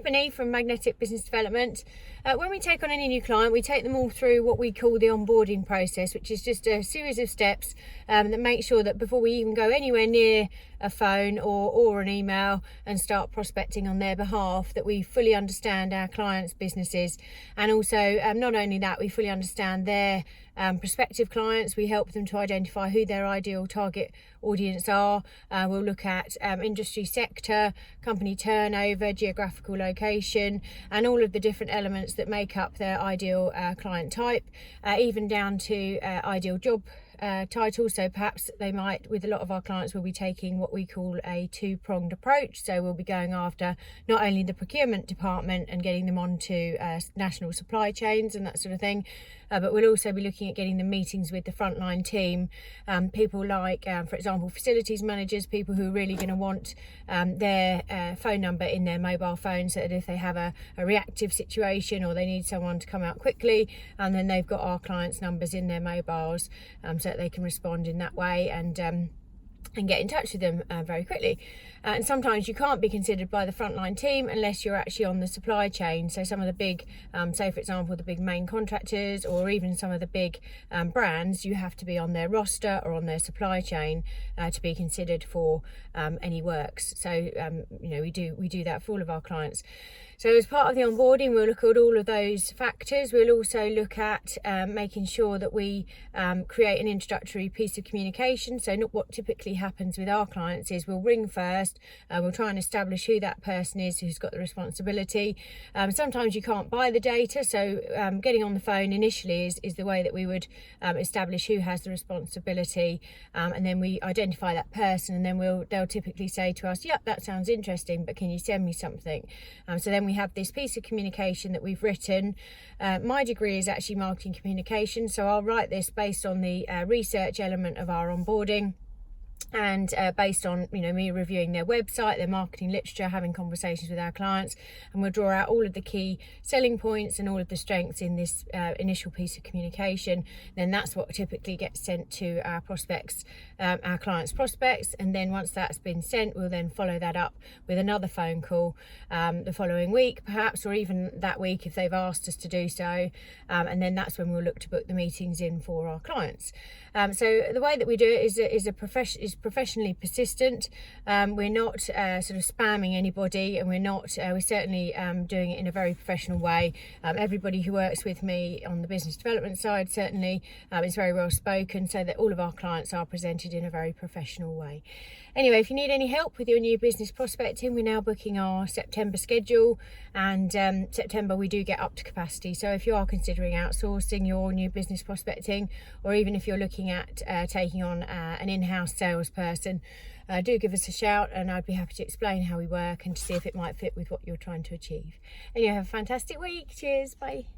Ebony from Magnetic Business Development. When we take on any new client, we take them all through what we call the onboarding process, which is just a series of steps that make sure that before we even go anywhere near a phone or an email and start prospecting on their behalf, that we fully understand our clients' businesses, and also not only that, we fully understand their prospective clients. We help them to identify who their ideal target audience are. We'll look at industry sector, company turnover, geographical location, and all of the different elements that make up their ideal client type, even down to ideal job title. So perhaps they might, with a lot of our clients, we'll be taking what we call a two-pronged approach. So we'll be going after not only the procurement department and getting them onto national supply chains and that sort of thing, but we'll also be looking at getting the meetings with the frontline team, people like, for example, facilities managers, people who are really going to want their phone number in their mobile phone, so that if they have a reactive situation or they need someone to come out quickly, and then they've got our clients' numbers in their mobiles, so that they can respond in that way and get in touch with them very quickly. And sometimes you can't be considered by the frontline team unless you're actually on the supply chain. So some of the big, say for example, the big main contractors, or even some of the big brands, you have to be on their roster or on their supply chain to be considered for any works. So you know, we do that for all of our clients. So as part of the onboarding, we'll look at all of those factors. We'll also look at making sure that we create an introductory piece of communication. So not what typically happens with our clients is we'll ring first, we'll try and establish who that person is who's got the responsibility. Sometimes you can't buy the data, so getting on the phone initially is the way that we would establish who has the responsibility, and then we identify that person, and then they'll typically say to us, yep, that sounds interesting, but can you send me something? So then we have this piece of communication that we've written. My degree is actually marketing communication, so I'll write this based on the research element of our onboarding, and based on, you know, me reviewing their website, their marketing literature, having conversations with our clients, and we'll draw out all of the key selling points and all of the strengths in this initial piece of communication. Then that's what typically gets sent to our prospects, our clients' prospects, and then once that's been sent, we'll then follow that up with another phone call the following week perhaps, or even that week if they've asked us to do so, and then that's when we'll look to book the meetings in for our clients. So the way that we do it is professionally persistent. We're not sort of spamming anybody, and we're certainly doing it in a very professional way. Everybody who works with me on the business development side certainly is very well spoken, so that all of our clients are presented in a very professional way. Anyway, if you need any help with your new business prospecting, we're now booking our September schedule, and September we do get up to capacity. So if you are considering outsourcing your new business prospecting, or even if you're looking at taking on an in-house salesperson, do give us a shout, and I'd be happy to explain how we work and to see if it might fit with what you're trying to achieve. Anyway, have a fantastic week. Cheers, bye.